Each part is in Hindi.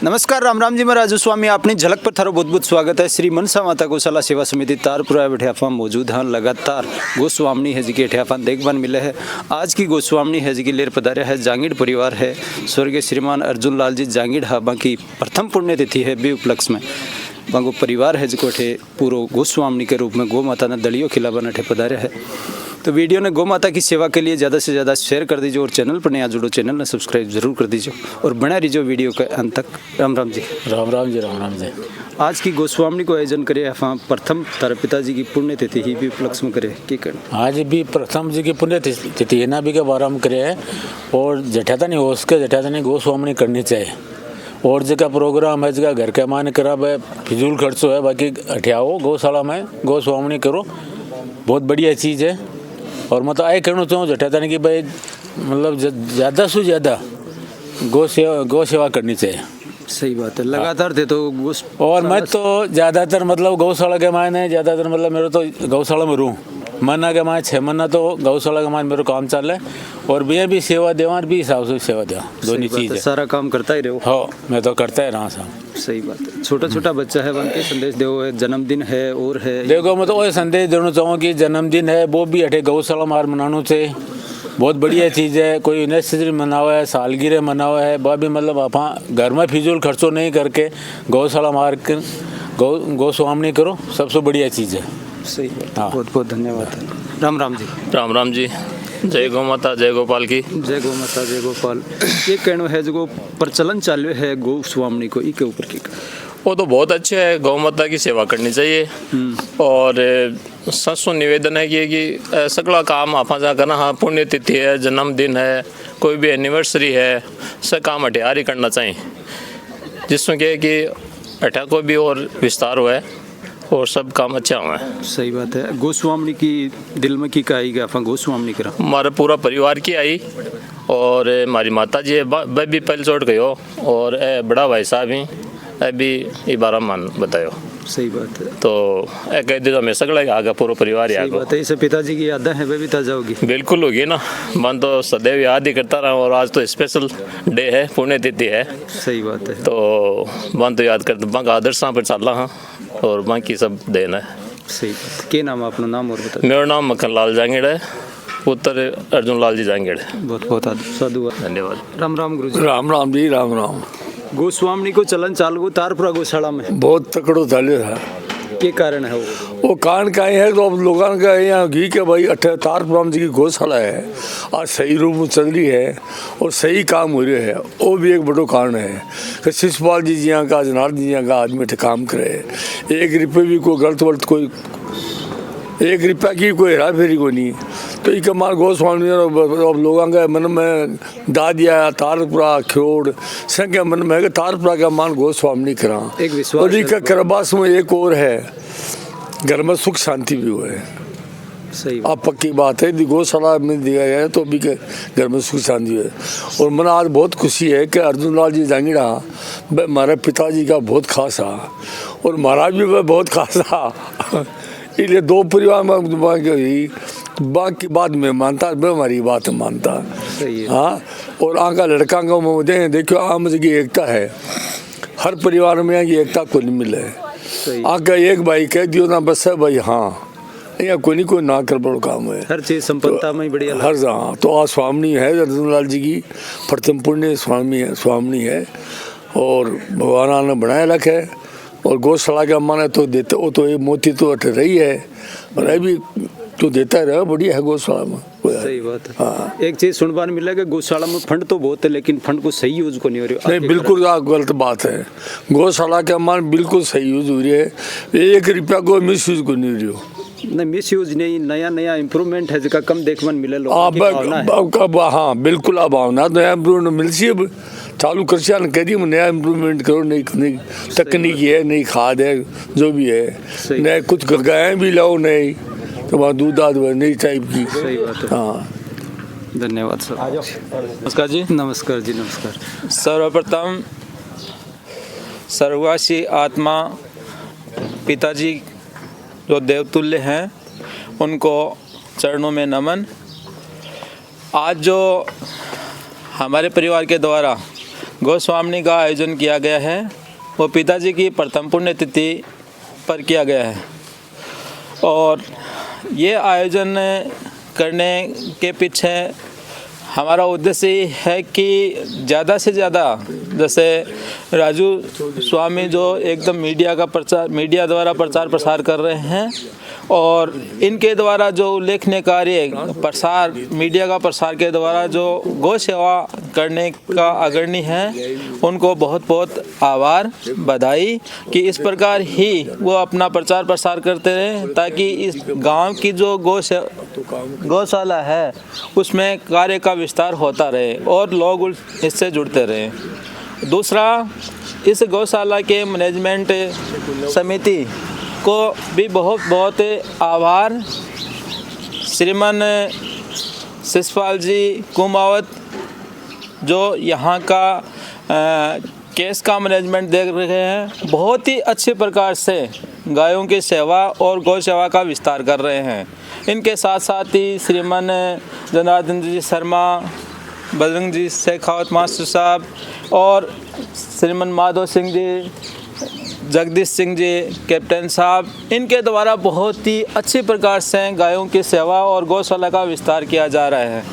नमस्कार, राम राम जी। मैं राजू स्वामी अपनी झलक पर थारो बहुत बहुत स्वागत है। श्री मनसा माता गौशाला सेवा समिति तारपुरा बैठियाफा मौजूद हैं। लगातार गोस्वामी है जी के ठियाफा देखभाल मिले है। आज की गोस्वामी है जी की लेर पधारे है जांगीड़ परिवार है। स्वर्गीय श्रीमान अर्जुन लाल जी जांगीड़ हाबा की प्रथम पुण्यतिथि है बे उपलक्ष्य में बांगो परिवार है जिको ठे पूरो गोस्वामी के रूप में गौ माता ने दलियो खिलावन ठे पधारे है। तो वीडियो ने गौ माता की सेवा के लिए ज़्यादा से ज़्यादा शेयर कर दीजिए और चैनल पर नया जुड़ो चैनल ने सब्सक्राइब जरूर कर दीजिए और बना रहिए वीडियो के अंत तक। राम राम जी। राम राम जी। राम राम जी। आज की गोस्वामी को आयोजन करे हाँ प्रथम तारे पिताजी की पुण्यतिथि ही भी उपलक्ष्य में करे की करना। आज भी प्रथम जी की पुण्यतिथि है ना भी के बारे में करे है और जठाता नहीं हो उसके जठाता नहीं गोस्वामी करनी चाहिए। और जगह प्रोग्राम है जगह घर के मान करा भाई फिजूल खर्चो है बाकी हटियाओ गौशाला में गोस्वामी करो बहुत बढ़िया चीज़ है। और मैं तो आए कहना चाहूँ जठाता नहीं कि भाई मतलब ज़्यादा से ज़्यादा गौ सेवा करनी चाहिए। सही बात है। लगातार थे तो और मैं तो ज़्यादातर मतलब गौशाला के मायने ज़्यादातर मतलब मेरे तो गौशाला में रहूँ महीना के मायने 6 महीना तो गौशाला के मायने मेरे काम चल है और भी सेवा देवा भी हिसाब से सेवा देवा दोनों चीज़ है। सारा काम करता ही रहो। हाँ मैं तो करता ही रहा साहब। सही बात है। छोटा छोटा बच्चा है वहाँ के संदेश दो जन्मदिन है और है देखो मैं तो वही संदेश देना चाहूँ कि जन्मदिन है वो भी हटे गौशाला मार मनाना चाहिए बहुत बढ़िया चीज़ है। कोई एनिवर्सरी मनावा है सालगिरह मनावा है वह भी मतलब आप घर में फिजूल खर्चो नहीं करके गौशाला मार कर गोस्वामी करो सबसे बढ़िया चीज़ है। सही बात। हाँ। बहुत बहुत धन्यवाद। राम राम जी। राम राम जी। जय गौ माता जय गोपाल की। जय गौ माता जय गोपाल। ये कहना है जो प्रचलन चालू है गोस्वामी को इसके ऊपर की वो तो बहुत अच्छे है। गौ माता की सेवा करनी चाहिए और ससु निवेदन है कि सगला काम आप करना हाँ पुण्यतिथि है जन्मदिन है कोई भी एनिवर्सरी है सब काम हटियार ही करना चाहिए जिसमें क्या है कि अठा को भी और विस्तार हुआ है और सब काम अच्छा हुआ है। सही बात है। गोस्वामी की दिल में की आई गया आप गोस्वामी करा हमारा पूरा परिवार की आई और हमारी माता जी वह भी पहले चोट गई हो और बड़ा भाई साहब ही अभी ये बारह मान बतायो। सही बात है। तो कह दे तो हमें सगला आगे पूरा परिवार सही बात है। इसे पिताजी की यादें हैं वे भी ताजा होगी। बिल्कुल होगी ना। मन तो सदैव याद ही करता रहा और आज तो स्पेशल डे है पुण्यतिथि है। सही बात है। तो मन तो याद करते बंक आदर्शा पर चल रहा और बाकी सब देना है। सही बात। क्या नाम अपना नाम और बता। मेरा नाम मक्खन लाल जांगीड़ है पुत्र अर्जुन लाल जी जांगीड़ है। बहुत बहुत साधु धन्यवाद। राम राम गुरु जी। राम राम जी। राम राम। गोस्वामी को चलन चालू तारपुरा गौशाला में बहुत तकड़ो चालू है। क्या कारण है वो कारण का है तो अब लोगों का यहाँ घी के भाई तारपुरा जी की गौशाला है आज सही रूप में चल रही है और सही काम हो रहा है वो भी एक बड़ो कारण है कि शिषपाल जी यहाँ का जनार्दन जी यहाँ का आदमी काम करे 1 रुपये भी कोई गलत वलत कोई 1 रुपया की कोई हेरा फेरी को नहीं तो ये कमाल गोस्वामी अब लोगों के मन में दादिया तारपुरा खिरोड़ संख्या मन में है तारपुरा का मान गोस्वामी करा एक विश्वास और इसका करबास में एक और है घर में सुख शांति भी हुआ है। सही आप पक्की बात है गौशाला में दिया गया है तो भी घर में सुख शांति है। और मन आज बहुत खुशी है कि अर्जुन लाल जी जांगीड़ा हमारे पिताजी का बहुत खास है और महाराज भी वह बहुत खास था इसलिए 2 परिवार में बाकी बात में मानता मैं हमारी बात मानता। सही है। हाँ और आँखा लड़का का देखो आम की एकता है हर परिवार में की एकता को नहीं मिले आँखा एक भाई कह दियो ना बस है भाई हाँ यहाँ कोई नहीं कोई ना कर बड़ो काम है हर चीज संपन्नता में बढ़िया हर हाँ तो आज स्वामी है अर्जुन लाल जी की प्रथम पुण्य स्वामी है और भगवान ने बनाए रखे और गौशाला का माने तो देते वो तो ये मोती तो अट रही है और अभी तो देता रहे बढ़िया है गौशाला में। सही बात है। हाँ। एक चीज सुनने मिलेगा गौशाला में फंड तो बहुत है लेकिन फंड को सही यूज को नहीं हो रही। नहीं बिल्कुल गलत बात है। गौशाला का मान बिल्कुल सही यूज हो रही है 1 रुपया को मिस यूज को नहीं हो रही हो नहीं मिस यूज नहीं नया इम्प्रूवमेंट है जिसका कम देखने मिले लोग। हाँ बिल्कुल अब भावना नया इम्प्रूवमेंट मिलती है अब चालू कर करिए नया इम्प्रूवमेंट करो नई तकनीकी है नई खाद है जो भी है नए कुछ गायें भी लाओ नई तो वहाँ दूध दाद नई टाइप की। सही बात है। हाँ धन्यवाद सर। नमस्कार जी। नमस्कार जी। नमस्कार। सर्वप्रथम सर्ववासी आत्मा पिताजी जो देवतुल्य हैं उनको चरणों में नमन। आज जो हमारे परिवार के द्वारा गोस्वामी का आयोजन किया गया है, वो पिताजी की प्रथम पुण्यतिथि पर किया गया है। और ये आयोजन करने के पीछे हमारा उद्देश्य ये है कि ज़्यादा से ज़्यादा, जैसे राजू स्वामी जो एकदम मीडिया द्वारा प्रचार प्रसार कर रहे हैं, और इनके द्वारा जो उल्लेखनीय कार्य प्रसार, मीडिया का प्रसार के द्वारा जो गौ सेवा करने का अग्रणी है, उनको बहुत बहुत आभार, बधाई कि इस प्रकार ही वो अपना प्रचार प्रसार करते रहें, ताकि इस गांव की जो गौशाला है उसमें कार्य का विस्तार होता रहे और लोग इससे जुड़ते रहें। दूसरा, इस गौशाला के मैनेजमेंट समिति को भी बहुत बहुत आभार। श्रीमान शिषपाल जी कुमावत जो यहाँ का केस का मैनेजमेंट देख रहे हैं, बहुत ही अच्छे प्रकार से गायों की सेवा और गौ सेवा का विस्तार कर रहे हैं। इनके साथ साथ ही श्रीमान जनार्दन जी शर्मा, बजरंग जी शेखावत मास्टर साहब और श्रीमान माधव सिंह जी, जगदीश सिंह जी कैप्टन साहब, इनके द्वारा बहुत ही अच्छी प्रकार से गायों की सेवा और गौशाला का विस्तार किया जा रहा है।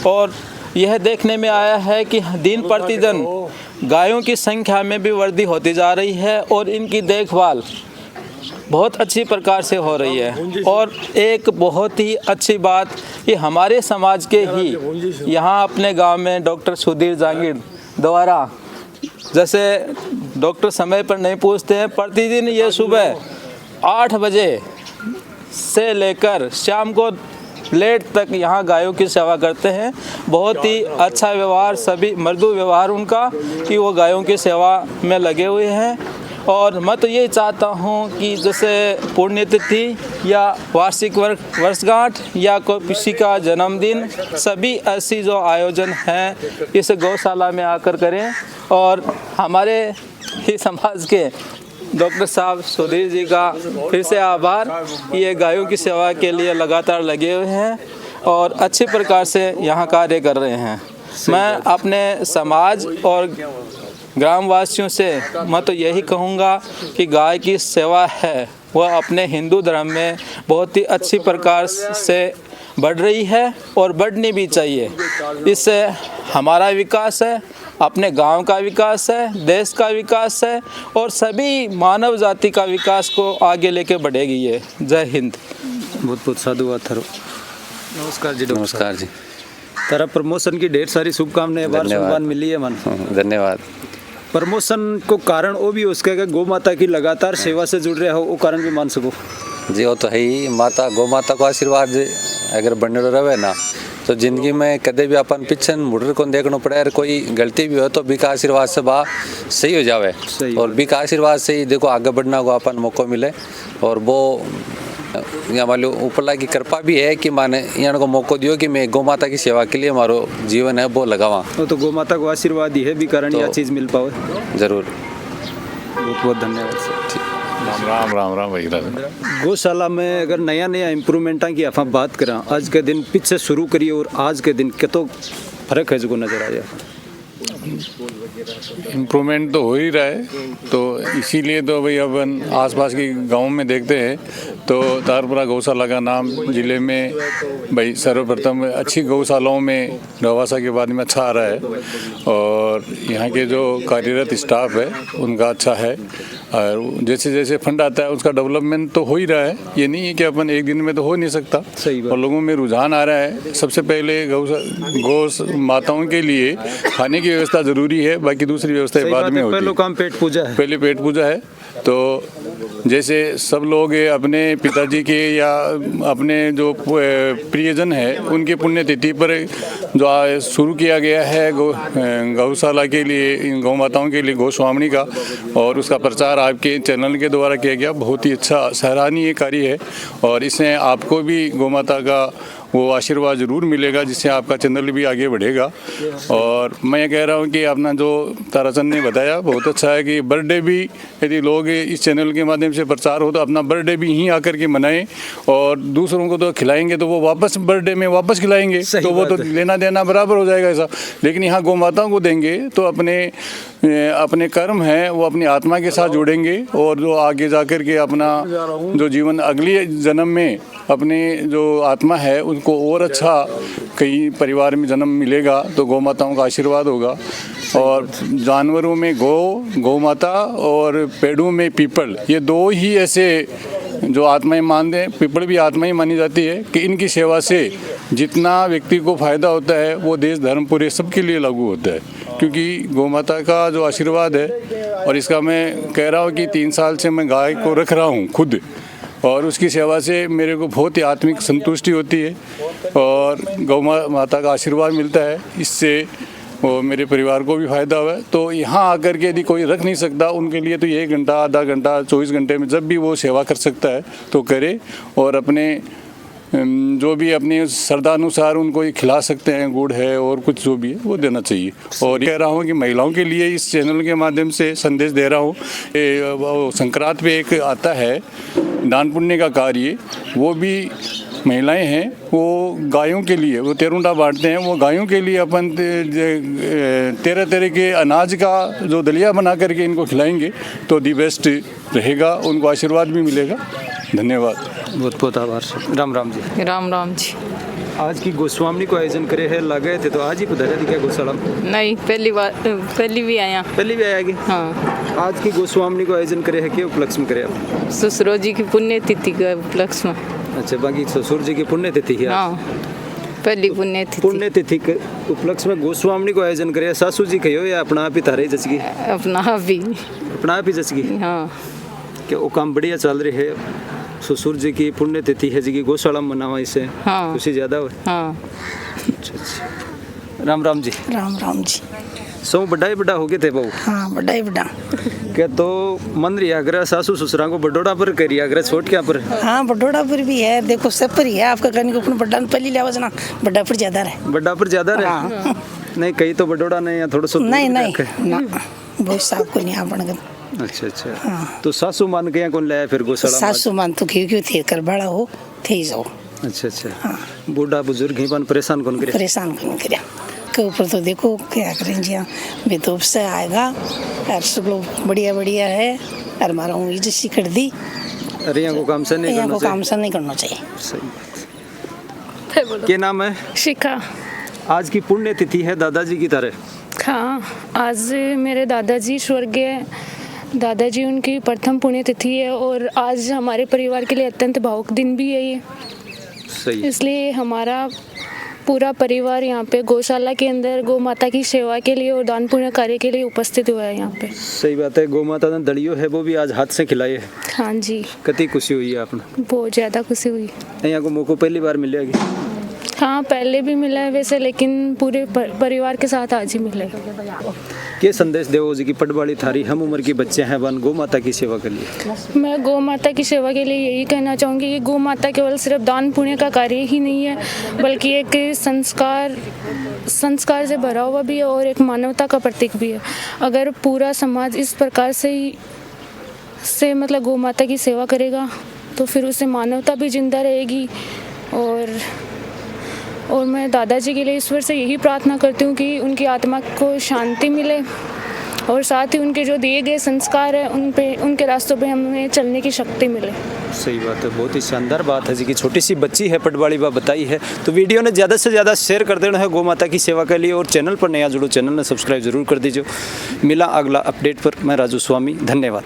और यह देखने में आया है कि दिन प्रतिदिन गायों की संख्या में भी वृद्धि होती जा रही है और इनकी देखभाल बहुत अच्छी प्रकार से हो रही है। और एक बहुत ही अच्छी बात कि हमारे समाज के ही यहाँ अपने गांव में डॉक्टर सुधीर जांगीर द्वारा, जैसे डॉक्टर समय पर नहीं पूछते हैं, प्रतिदिन ये सुबह 8 बजे से लेकर शाम को लेट तक यहाँ गायों की सेवा करते हैं। बहुत ही अच्छा व्यवहार, सभी मृदु व्यवहार उनका, कि वो गायों की सेवा में लगे हुए हैं। और मैं तो यही चाहता हूँ कि जैसे पुण्यतिथि या वार्षिक वर्षगांठ या कोई किसी का जन्मदिन, सभी ऐसी जो आयोजन हैं इस गौशाला में आकर करें। और हमारे ही समाज के डॉक्टर साहब सुधीर जी का फिर से आभार, ये गायों की सेवा के लिए लगातार लगे हुए हैं और अच्छे प्रकार से यहाँ कार्य कर रहे हैं। मैं अपने समाज और ग्रामवासियों से मैं तो यही कहूँगा कि गाय की सेवा है वह अपने हिंदू धर्म में बहुत ही अच्छी प्रकार से बढ़ रही है और बढ़नी भी चाहिए। इससे हमारा विकास है, अपने गांव का विकास है, देश का विकास है और सभी मानव जाति का विकास को आगे लेके बढ़ेगी ये। जय हिंद। बहुत बहुत साधुवाद थारो। नमस्कार जी। नमस्कार जी। तारा प्रमोशन की ढेर सारी शुभकामनाएं, बार सम्मान मिली है मन। धन्यवाद। प्रमोशन को कारण वो भी उसका कि गौ माता की लगातार सेवा से जुड़ रहे हो, वो कारण भी मान सको जी। वो तो है ही, माता गौ माता को आशीर्वाद अगर बने रहे ना तो जिंदगी में कदे भी अपन पीछे मुड़ को देखना पड़े। अगर कोई गलती भी हो तो बी का आशीर्वाद से बा सही हो जावे। और बी का आशीर्वाद से ही देखो आगे बढ़ना को अपन मौका मिले। और वो यहाँ वाले ऊपरला की कृपा भी है कि माने यहाँ को मौका दियो कि मैं गौ माता की सेवा के लिए हमारो जीवन है वो लगावा। तो गौ माता को आशीर्वाद ही है भी कारण तो यह चीज़ मिल पावे। जरूर। बहुत बहुत धन्यवाद सर। राम भाई। गौशाला में अगर नया नया इम्प्रूवमेंट की आप बात करें, आज के दिन पीछे शुरू करिए और आज के दिन कितो फर्क है जो नजर आ जाए। इम्प्रूवमेंट तो हो ही रहा है, तो इसीलिए तो भाई अपन आसपास के गाँव में देखते हैं तो तारपुरा गौशाला का नाम जिले में भाई सर्वप्रथम अच्छी गौशालाओं में नवासा के बाद में अच्छा आ रहा है। और यहाँ के जो कार्यरत स्टाफ है उनका अच्छा है। और जैसे जैसे फंड आता है उसका डेवलपमेंट तो हो ही रहा है। ये नहीं है कि अपन एक दिन में तो हो नहीं सकता। सही बात। और लोगों में रुझान आ रहा है। सबसे पहले गौ माताओं के लिए खाने की व्यवस्था ज़रूरी है, बाकी दूसरी व्यवस्था बाद में होती है। पहले काम पेट पूजा है। पहले पेट पूजा है। तो जैसे सब लोग अपने पिताजी के या अपने जो प्रियजन है उनके पुण्यतिथि पर जो शुरू किया गया है गौशाला के लिए, गौ माताओं के लिए गोस्वामी का, और उसका प्रचार आपके चैनल के द्वारा किया गया, बहुत ही अच्छा सराहनीय कार्य है। और इससे आपको भी गौ माता का वो आशीर्वाद ज़रूर मिलेगा, जिससे आपका चैनल भी आगे बढ़ेगा। और मैं कह रहा हूँ कि अपना जो ताराचंद ने बताया बहुत अच्छा है कि बर्थडे भी यदि लोग इस चैनल के माध्यम से प्रचार हो तो अपना बर्थडे भी यहीं आकर के मनाएं, और दूसरों को तो खिलाएंगे तो वो वापस बर्थडे में वापस खिलाएंगे, तो वो तो लेना देना बराबर हो जाएगा ऐसा। लेकिन यहाँ गौ माताओं को देंगे तो अपने कर्म हैं वो अपनी आत्मा के साथ जोड़ेंगे, और जो आगे जाकर के अपना जो जीवन अगले जन्म में अपने जो आत्मा है उनको और अच्छा कई परिवार में जन्म मिलेगा, तो गौ माताओं का आशीर्वाद होगा। और जानवरों में गौ माता और पेड़ों में पीपल, ये दो ही ऐसे जो आत्माएं मानते हैं, पीपल भी आत्मा ही मानी जाती है कि इनकी सेवा से जितना व्यक्ति को फायदा होता है वो देश धर्म पूरे सबके लिए लागू होता है, क्योंकि गौ माता का जो आशीर्वाद है। और इसका मैं कह रहा हूँ कि 3 साल से मैं गाय को रख रहा हूँ खुद, और उसकी सेवा से मेरे को बहुत ही आत्मिक संतुष्टि होती है और गौ माता का आशीर्वाद मिलता है। इससे वो मेरे परिवार को भी फायदा हुआ है। तो यहाँ आकर के यदि कोई रख नहीं सकता, उनके लिए तो 1 घंटा, आधा घंटा, 24 घंटे में जब भी वो सेवा कर सकता है तो करे, और अपने जो भी अपनी श्रद्धानुसार उनको ये खिला सकते हैं, गुड़ है और कुछ जो भी है वो देना चाहिए। और कह रहा हूँ कि महिलाओं के लिए इस चैनल के माध्यम से संदेश दे रहा हूँ। संक्रांत पे एक आता है दान पुण्य का कार्य, वो भी महिलाएं हैं वो गायों के लिए वो तेरुंडा बांटते हैं, वो गायों के लिए अपन 13 के अनाज का जो दलिया बना करके इनको खिलाएंगे तो दी बेस्ट रहेगा, उनको आशीर्वाद भी मिलेगा। धन्यवाद, बहुत बहुत आभार। राम राम जी। राम राम जी। आज की गोस्वामी को आयोजन करे है, लगे थे तो आज ही पधारे थे क्या गौशाला? नहीं, पहली भी आया। पहली भी आएगी। हाँ। आज की गोस्वामी को आयोजन करे है, क्या उपलक्ष्य में करे आप? ससुरो जी की पुण्यतिथि के उपलक्ष्य में। अच्छा, बाकी ससुर जी की पुण्यतिथि है। हाँ, पहली पुण्यतिथि। पुण्यतिथि के उपलक्ष्य में गोस्वामी को आयोजन करे। सासू जी कहो या अपना आप ही तारे जचगी? अपना आप ही। अपना आप ही जचगी। हाँ। क्या वो काम बढ़िया चल रही है? ससुर जी की पुण्यतिथि है जी की गौशाला में मनावा, इससे हाँ। खुशी ज्यादा हो। हाँ। अच्छा। राम राम जी। राम राम जी। सो बड़ा हो गए थे बहू? हाँ, बड़ा ही बड़ा। क्या तो मन रिया करे सासू ससुरा को बडोड़ा पर करिया करे, छोट क्या पर? हाँ, बडोड़ा पर भी है, देखो सब पर ही है। आपका कहने को अपना बड्डा पहली लिया ना, बड्डा पर ज्यादा है। बड्डा पर ज्यादा रहे? हाँ। नहीं, कहीं तो बडोड़ा नहीं, या थोड़ा सा नहीं ना, बहुत साफ को नहीं आ बन गया। अच्छा। हाँ। तो सासू मान के यहाँ कौन लाया फिर गौशाला? सासू मान तो क्यों थे कर बड़ा हो थे जाओ। अच्छा। हाँ। बूढ़ा बुजुर्ग ही बन परेशान कौन करे? परेशान कौन करे के ऊपर तो देखो क्या करें जी। बेतोप से आएगा और सब लोग बढ़िया है, और हमारा उंगली जैसी कर दी। अरे यहाँ को काम से नहीं करना चाहिए। काम से नहीं करना चाहिए। सही। क्या नाम है? शिखा। आज की पुण्यतिथि है दादाजी की तरह। हाँ, आज मेरे दादाजी स्वर्गीय दादाजी उनकी प्रथम पुण्यतिथि है, और आज हमारे परिवार के लिए अत्यंत भावुक दिन भी है ये। सही। इसलिए हमारा पूरा परिवार यहाँ पे गौशाला के अंदर गौ माता की सेवा के लिए और दान पुण्य कार्य के लिए उपस्थित हुआ है यहाँ पे। सही बात है। गौ माता ने दलियो है वो भी आज हाथ से खिलाए है। हाँ जी। कितनी खुशी हुई है आपने? बहुत ज़्यादा खुशी हुई। यहाँ को मौका पहली बार मिलेगी? हाँ, पहले भी मिला है वैसे, लेकिन पूरे परिवार के साथ आज ही मिला है। क्या संदेश देवो जी की पटवाड़ी थारी हम उम्र के बच्चे हैं वन गौ माता की सेवा के लिए? मैं गौ माता की सेवा के लिए यही कहना चाहूँगी कि गौ माता केवल सिर्फ दान पुण्य का कार्य ही नहीं है, बल्कि एक संस्कार से भरा हुआ भी है और एक मानवता का प्रतीक भी है। अगर पूरा समाज इस प्रकार से मतलब गौ माता की सेवा करेगा तो फिर उससे मानवता भी जिंदा रहेगी। और मैं दादाजी के लिए ईश्वर से यही प्रार्थना करती हूँ कि उनकी आत्मा को शांति मिले, और साथ ही उनके जो दिए गए संस्कार हैं उनके रास्तों पे हमें चलने की शक्ति मिले। सही बात है। बहुत ही शानदार बात है जी की छोटी सी बच्ची है पटवाड़ी बा बताई है। तो वीडियो ने ज़्यादा से ज़्यादा शेयर कर देना है गौ माता की सेवा के लिए, और चैनल पर नया जुड़ो, चैनल ने सब्सक्राइब जरूर कर दीजिए। मिला अगला अपडेट पर, मैं राजू स्वामी, धन्यवाद।